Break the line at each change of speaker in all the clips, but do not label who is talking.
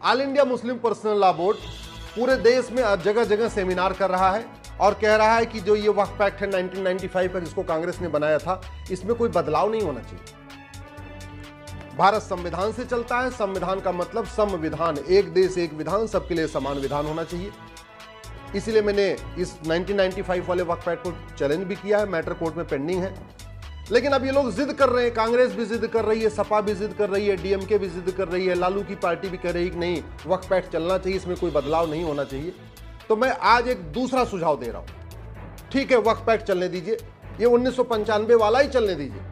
All India Muslim personal law board पूरे देश में जगह जगह सेमिनार कर रहा है और कह रहा है कि जो ये वक्फ एक्ट है 1995 का जिसको कांग्रेस ने बनाया था, इसमें कोई बदलाव नहीं होना चाहिए। भारत संविधान से चलता है, संविधान का मतलब संविधान, एक देश एक विधान, सबके लिए समान विधान होना चाहिए। इसीलिए मैंने इस 1995 वाले वक्फ एक्ट को चैलेंज भी किया है, मैटर कोर्ट में पेंडिंग है। लेकिन अब ये लोग जिद कर रहे हैं, कांग्रेस भी जिद कर रही है, सपा भी जिद कर रही है, डीएमके भी जिद कर रही है, लालू की पार्टी भी कह रही है कि नहीं वक्फ एक्ट चलना चाहिए, इसमें कोई बदलाव नहीं होना चाहिए। तो मैं आज एक दूसरा सुझाव दे रहा हूं। ठीक है, वक्फ एक्ट चलने दीजिए, ये 1995 वाला ही चलने दीजिए,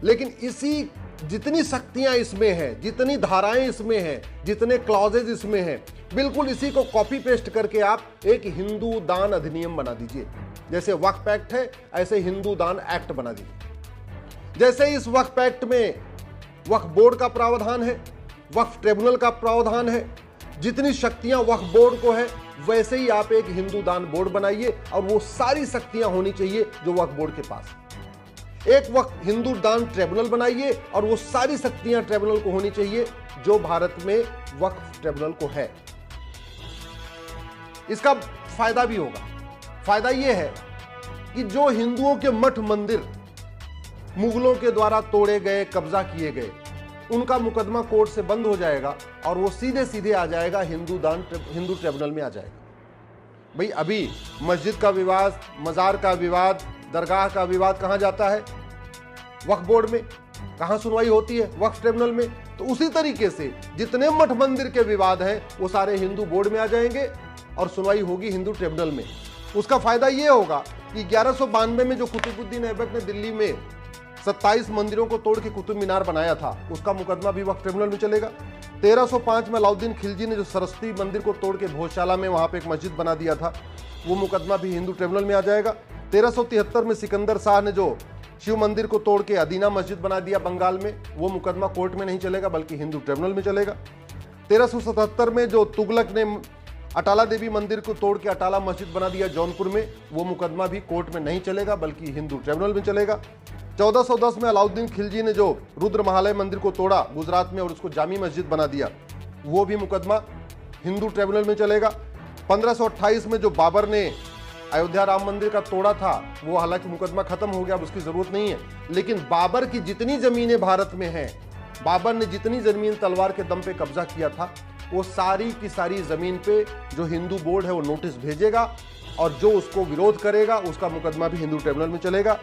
लेकिन इसी जितनी शक्तियां इसमें हैं, जितनी धाराएं इसमें हैं, जितने क्लॉजेज इसमें हैं, बिल्कुल इसी को कॉपी पेस्ट करके आप एक हिंदू दान अधिनियम बना दीजिए। जैसे वक्फ एक्ट है ऐसे हिंदू दान एक्ट बना दीजिए। जैसे इस वक्फ एक्ट में वक्फ बोर्ड का प्रावधान है, वक्फ ट्रिब्यूनल का प्रावधान है, जितनी शक्तियां वक्फ बोर्ड को है वैसे ही आप एक हिंदू दान बोर्ड बनाइए और वो सारी शक्तियां होनी चाहिए जो वक्फ बोर्ड के पास। एक वक्त हिंदू दान ट्रिब्यूनल बनाइए और वो सारी शक्तियां ट्रिब्यूनल को होनी चाहिए जो भारत में वक्फ ट्रिब्यूनल को है। इसका फायदा भी होगा। फायदा यह है कि जो हिंदुओं के मठ मंदिर मुगलों के द्वारा तोड़े गए, कब्जा किए गए, उनका मुकदमा कोर्ट से बंद हो जाएगा और वो सीधे सीधे आ जाएगा हिंदू ट्रिब्यूनल में आ जाएगा। भाई अभी मस्जिद का विवाद, मजार का विवाद, दरगाह का विवाद कहां जाता है? वक्फ बोर्ड में। कहां सुनवाई होती है? वक्फ ट्रिब्यूनल में। तो उसी तरीके से जितने मठ मंदिर के विवाद हैं वो सारे हिंदू बोर्ड में आ जाएंगे और सुनवाई होगी हिंदू ट्रिब्यूनल में। उसका फायदा यह होगा कि 1192 में जो कुतुबुद्दीन ऐबक ने दिल्ली में 27 मंदिरों को तोड़ के कुतुब मीनार बनाया था, उसका मुकदमा भी वक्फ ट्रिब्यूनल में चलेगा। 1305 में अलाउद्दीन खिलजी ने जो सरस्वती मंदिर को तोड़ के भोजशाला में वहां पे एक मस्जिद बना दिया था, वो मुकदमा भी हिंदू ट्रिब्यूनल में आ जाएगा। 1373 में सिकंदर शाह ने जो शिव मंदिर को तोड़ के अदीना मस्जिद बना दिया बंगाल में, वो मुकदमा कोर्ट में नहीं चलेगा बल्कि हिंदू ट्रिब्यूनल में चलेगा। 1377 में जो तुगलक ने अटाला देवी मंदिर को तोड़ के अटाला मस्जिद बना दिया जौनपुर में, वो मुकदमा भी कोर्ट में नहीं चलेगा बल्कि हिंदू ट्रिब्यूनल में चलेगा। 1410 में अलाउद्दीन खिलजी ने जो रुद्र महालय मंदिर को तोड़ा गुजरात में और उसको जामी मस्जिद बना दिया, वो भी मुकदमा हिंदू ट्रिब्यूनल में चलेगा। 1528 में जो बाबर ने अयोध्या राम मंदिर का तोड़ा था, वो हालांकि मुकदमा खत्म हो गया, अब उसकी जरूरत नहीं है, लेकिन बाबर की जितनी जमीनें भारत में हैं, बाबर ने जितनी जमीन तलवार के दम पे कब्जा किया था, वो सारी की सारी जमीन पे जो हिंदू बोर्ड है वो नोटिस भेजेगा और जो उसको विरोध करेगा उसका मुकदमा भी हिंदू ट्रिब्यूनल में चलेगा।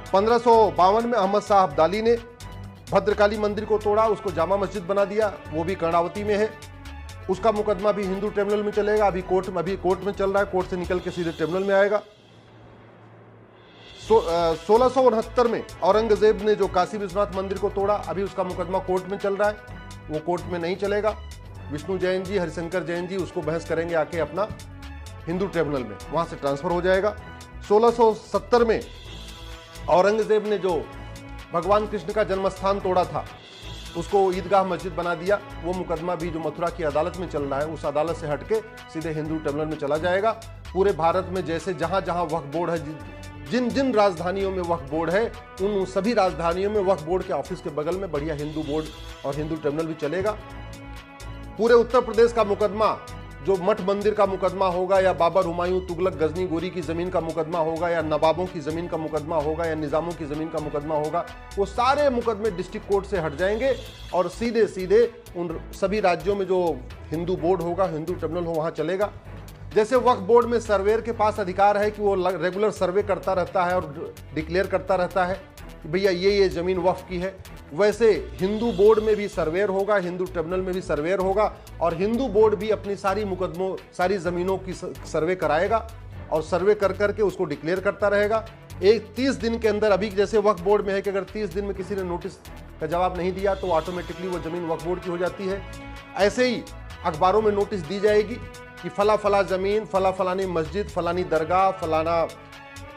1552 में अहमद शाह अब्दाली ने भद्रकाली मंदिर को तोड़ा, उसको जामा मस्जिद बना दिया, वो भी कर्णावती में है, उसका मुकदमा भी हिंदू ट्रिब्यूनल में चलेगा। अभी कोर्ट में चल रहा है, कोर्ट से निकल के सीधे ट्रिब्यूनल में आएगा। 1669 में औरंगजेब ने जो काशी विश्वनाथ मंदिर को तोड़ा, अभी उसका मुकदमा कोर्ट में चल रहा है, वो कोर्ट में नहीं चलेगा। विष्णु जैन जी, हरिशंकर जैन जी उसको बहस करेंगे आके अपना हिंदू ट्रिब्यूनल में, वहां से ट्रांसफर हो जाएगा। 1670 में औरंगजेब ने जो भगवान कृष्ण का जन्म स्थान तोड़ा था, उसको ईदगाह मस्जिद बना दिया, वो मुकदमा भी जो मथुरा की अदालत में चल रहा है, उस अदालत से हटके सीधे हिंदू ट्रिब्यूनल में चला जाएगा। पूरे भारत में जैसे जहां जहां वक्फ बोर्ड है, जिन जिन राजधानियों में वक्फ बोर्ड है, उन सभी राजधानियों में वक्फ बोर्ड के ऑफिस के बगल में बढ़िया हिंदू बोर्ड और हिंदू ट्रिब्यूनल भी चलेगा। पूरे उत्तर प्रदेश का मुकदमा, जो मठ मंदिर का मुकदमा होगा या बाबर, हुमायूं, तुगलक, गजनी, गोरी की जमीन का मुकदमा होगा या नवाबों की जमीन का मुकदमा होगा या निजामों की जमीन का मुकदमा होगा, वो सारे मुकदमे डिस्ट्रिक्ट कोर्ट से हट जाएंगे और सीधे सीधे उन सभी राज्यों में जो हिंदू बोर्ड होगा, हिंदू ट्रिब्यूनल हो, वहां चलेगा। जैसे वक्फ बोर्ड में सर्वेयर के पास अधिकार है कि वो रेगुलर सर्वे करता रहता है और डिक्लेयर करता रहता है कि भैया ये जमीन वक्फ की है, वैसे हिंदू बोर्ड में भी सर्वेयर होगा, हिंदू ट्रिब्यूनल में भी सर्वेयर होगा और हिंदू बोर्ड भी अपनी सारी मुकदमों, सारी जमीनों की सर्वे कराएगा और सर्वे कर करके उसको डिक्लेयर करता रहेगा। एक 30 दिन के अंदर, अभी जैसे वक्फ बोर्ड में है कि अगर 30 दिन में किसी ने नोटिस का जवाब नहीं दिया तो ऑटोमेटिकली वो जमीन वक्फ बोर्ड की हो जाती है। ऐसे ही अखबारों में नोटिस दी जाएगी कि फला फला जमीन, फला फलानी मस्जिद, फलानी दरगाह, फलाना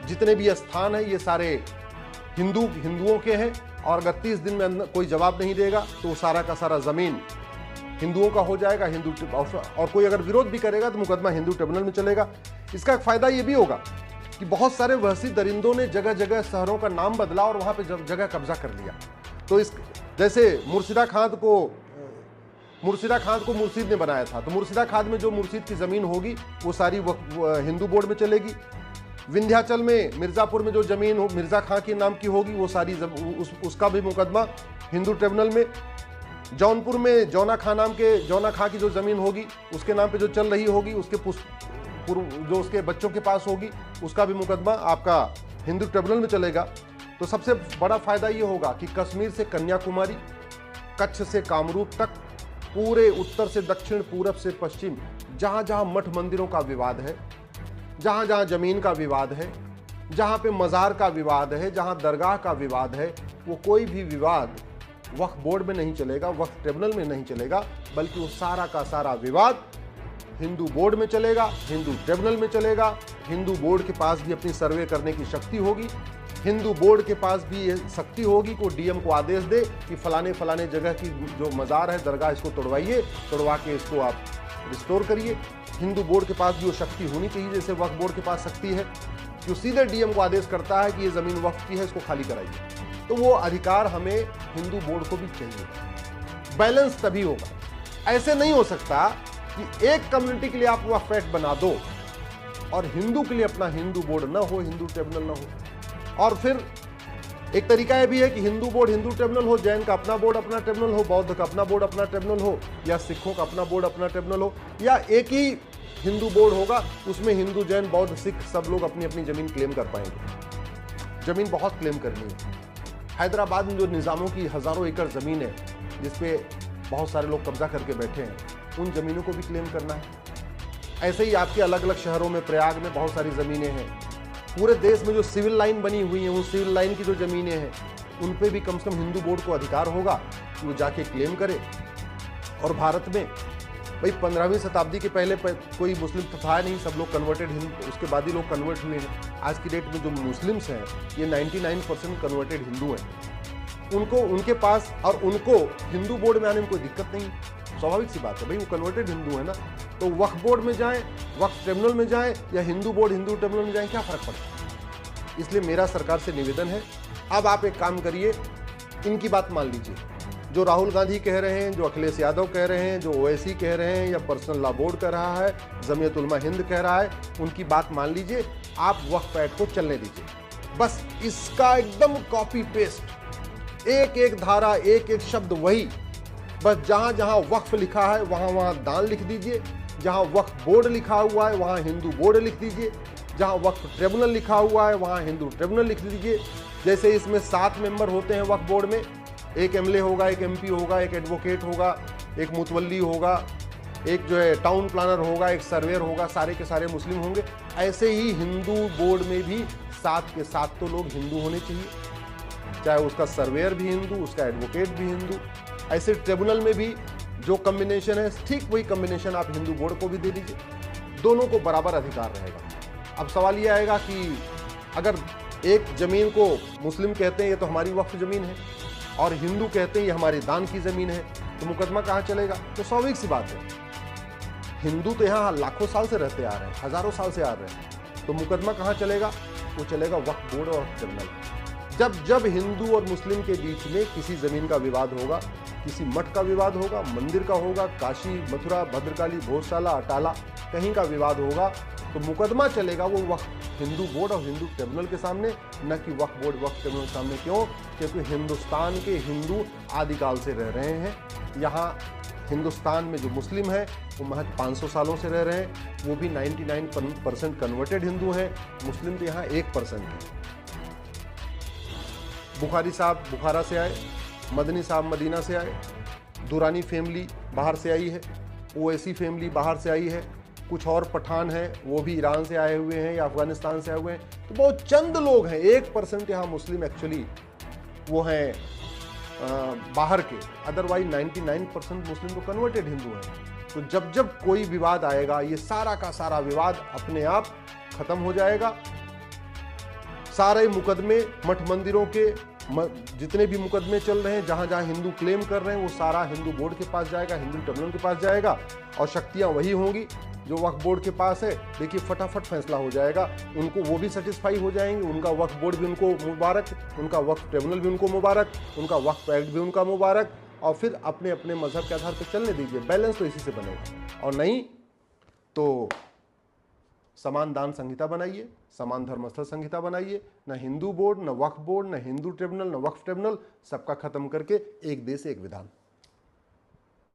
जितने भी स्थान है ये सारे हिंदुओं के हैं और अगर 30 दिन में कोई जवाब नहीं देगा तो सारा का सारा जमीन हिंदुओं का हो जाएगा। और कोई अगर विरोध भी करेगा तो मुकदमा हिंदू ट्रिब्यूनल में चलेगा। इसका एक फायदा ये भी होगा कि बहुत सारे वहसी दरिंदों ने जगह जगह शहरों का नाम बदला और वहां पे जगह कब्जा कर लिया। तो इस जैसे मुर्शिदा खाद को मुर्शिद ने बनाया था, तो मुर्शिदा खाद में जो मुर्शिद की जमीन होगी वो सारी हिंदू बोर्ड में चलेगी। विंध्याचल में मिर्जापुर में जो जमीन मिर्जा खां के नाम की होगी वो सारी उसका भी मुकदमा हिंदू ट्रिब्यूनल में। जौनपुर में जौना खां की जो जमीन होगी उसके नाम पे जो चल रही होगी उसके जो उसके बच्चों के पास होगी उसका भी मुकदमा आपका हिंदू ट्रिब्यूनल में चलेगा। तो सबसे बड़ा फायदा ये होगा कि कश्मीर से कन्याकुमारी, कच्छ से कामरूप तक, पूरे उत्तर से दक्षिण, पूरब से पश्चिम, जहां जहां मठ मंदिरों का विवाद है, जहां जहां जमीन का विवाद है, जहां पे मज़ार का विवाद है, जहां दरगाह का विवाद है, वो कोई भी विवाद वक्फ बोर्ड में नहीं चलेगा, वक्फ ट्रिब्यूनल में नहीं चलेगा, बल्कि वो सारा का सारा विवाद हिंदू बोर्ड में चलेगा, हिंदू ट्रिब्यूनल में चलेगा। हिंदू बोर्ड के पास भी अपनी सर्वे करने की शक्ति होगी, हिंदू बोर्ड के पास भी ये शक्ति होगी कि डीएम को आदेश दे कि फलाने फलाने जगह की जो मज़ार है, दरगाह, इसको तोड़वाइए, तोड़वा के इसको आप रिस्टोर करिए। हिंदू बोर्ड के पास भी वो शक्ति होनी चाहिए जैसे वक्फ बोर्ड के पास शक्ति है कि वो सीधे डीएम को आदेश करता है कि ये ज़मीन वक्फ की है, इसको खाली कराइए। तो वो अधिकार हमें हिंदू बोर्ड को भी चाहिए। बैलेंस तभी होगा। ऐसे नहीं हो सकता कि एक कम्युनिटी के लिए आप वक्फ एक्ट बना दो और हिंदू के लिए अपना हिंदू बोर्ड ना हो, हिंदू ट्रिब्यूनल ना हो। और फिर एक तरीका यह भी है कि हिंदू बोर्ड हिंदू ट्रिब्यूनल हो, जैन का अपना बोर्ड अपना ट्रिब्यूनल हो, बौद्ध का अपना बोर्ड अपना ट्रिब्यूनल हो, या सिखों का अपना बोर्ड अपना ट्रिब्यूनल हो, या एक ही हिंदू बोर्ड होगा, उसमें हिंदू, जैन, बौद्ध, सिख सब लोग अपनी अपनी जमीन क्लेम कर पाएंगे। जमीन बहुत क्लेम करनी है। हैदराबाद में जो निज़ामों की हज़ारों एकड़ ज़मीन है जिसपे बहुत सारे लोग कब्जा करके बैठे हैं, उन ज़मीनों को भी क्लेम करना है। ऐसे ही आपके अलग अलग शहरों में, प्रयाग में बहुत सारी ज़मीनें हैं। पूरे देश में जो सिविल लाइन बनी हुई हैं, उन सिविल लाइन की जो ज़मीनें हैं उन पे भी कम से कम हिंदू बोर्ड को अधिकार होगा कि वो जाके क्लेम करे। और भारत में भाई 15वीं शताब्दी के पहले कोई मुस्लिम तो था नहीं, सब लोग कन्वर्टेड हिंदू, उसके बाद ही लोग कन्वर्ट हुए हैं। आज की डेट में जो मुस्लिम्स हैं ये 99% कन्वर्टेड हिंदू हैं। उनको उनके पास और उनको हिंदू बोर्ड में आने में कोई दिक्कत नहीं, स्वाभाविक सी बात है भाई, वो कन्वर्टेड हिंदू है ना। तो वक्फ बोर्ड में जाएं, वक्फ ट्रिब्यूनल में जाएं, या हिंदू बोर्ड हिंदू ट्रिब्यूनल में जाएं, क्या फर्क पड़ता है। इसलिए मेरा सरकार से निवेदन है, अब आप एक काम करिए, इनकी बात मान लीजिए। जो राहुल गांधी कह रहे हैं, जो अखिलेश यादव कह रहे हैं, जो ओवैसी कह रहे हैं, या पर्सनल लॉ बोर्ड कह रहा है, जमीयत उलमा हिंद कह रहा है, उनकी बात मान लीजिए। आप वक्फ एक्ट को चलने दीजिए। बस इसका एकदम कॉपी पेस्ट, एक एक धारा, एक एक शब्द वही। बस जहां जहां वक्फ लिखा है वहां वहां दान लिख दीजिए, जहां वक्फ बोर्ड लिखा हुआ है वहां हिंदू बोर्ड लिख दीजिए, जहां वक्फ ट्रिब्यूनल लिखा हुआ है वहां हिंदू ट्रिब्यूनल लिख दीजिए। जैसे इसमें 7 मेंबर होते हैं वक्फ बोर्ड में, एक एमएलए होगा, एक एमपी होगा, एक एडवोकेट होगा, एक मुतवल्ली होगा, एक जो है टाउन प्लानर होगा, एक सर्वेयर होगा, सारे के सारे मुस्लिम होंगे। ऐसे ही हिंदू बोर्ड में भी 7 के 7 तो लोग हिंदू होने चाहिए, चाहे उसका सर्वेयर भी हिंदू, उसका एडवोकेट भी हिंदू। ऐसे ट्रिब्यूनल में भी जो कम्बिनेशन है ठीक वही कम्बिनेशन आप हिंदू बोर्ड को भी दे दीजिए, दोनों को बराबर अधिकार रहेगा। अब सवाल ये आएगा कि अगर एक जमीन को मुस्लिम कहते हैं ये तो हमारी वक्फ जमीन है, और हिंदू कहते हैं ये हमारी दान की जमीन है, तो मुकदमा कहाँ चलेगा। तो स्वाभाविक सी बात है, हिंदू तो यहाँ लाखों साल से रहते आ रहे हैं, हजारों साल से आ रहे हैं, तो मुकदमा कहाँ चलेगा, वो चलेगा वक्फ बोर्ड और ट्रिब्यूनल। जब हिंदू और मुस्लिम के बीच में किसी जमीन का विवाद होगा, किसी मठ का विवाद होगा, मंदिर का होगा, काशी, मथुरा, भद्रकाली, भोजशाला, अटाला, कहीं का विवाद होगा, तो मुकदमा चलेगा वो वक्फ हिंदू बोर्ड और हिंदू ट्रिब्यूनल के सामने, न कि वक्फ बोर्ड वक्फ ट्रिब्यूनल के सामने। क्यों? क्योंकि हिंदुस्तान के हिंदू आदिकाल से रह रहे हैं। यहाँ हिंदुस्तान में जो मुस्लिम है वो महज 500 सालों से रह रहे हैं, वो भी 99% कन्वर्टेड हिंदू हैं। मुस्लिम तो यहाँ 1% है। बुखारी साहब बुखारा से आए, मदनी साहब मदीना से आए, दुरानी फैमिली बाहर से आई है, ओवैसी फैमिली बाहर से आई है, कुछ और पठान हैं वो भी ईरान से आए हुए हैं या अफगानिस्तान से आए हुए हैं। तो बहुत चंद लोग हैं, 1% यहाँ मुस्लिम एक्चुअली वो हैं बाहर के, अदरवाइज 99% मुस्लिम तो कन्वर्टेड हिंदू हैं। तो जब कोई विवाद आएगा, ये सारा का सारा विवाद अपने आप खत्म हो जाएगा। सारे मुकदमे मठ मंदिरों के जितने भी मुकदमे चल रहे हैं, जहां जहां हिंदू क्लेम कर रहे हैं, वो सारा हिंदू बोर्ड के पास जाएगा, हिंदू ट्रिब्यूनल के पास जाएगा, और शक्तियां वही होंगी जो वक्फ बोर्ड के पास है। देखिए फटाफट फैसला हो जाएगा, उनको वो भी सेटिस्फाई हो जाएंगे, उनका वक्फ बोर्ड भी उनको मुबारक, उनका वक्फ ट्रिब्यूनल भी उनको मुबारक, उनका वक्फ एक्ट भी उनका मुबारक, और फिर अपने अपने मजहब के आधार पर चलने दीजिए। बैलेंस तो इसी से बनेगा, और नहीं तो समान दान संहिता बनाइए, समान धर्मस्थल संहिता बनाइए। न हिंदू बोर्ड, न वक्फ बोर्ड, न हिंदू ट्रिब्यूनल, न वक्फ ट्रिब्यूनल, सबका खत्म करके एक देश एक विधान।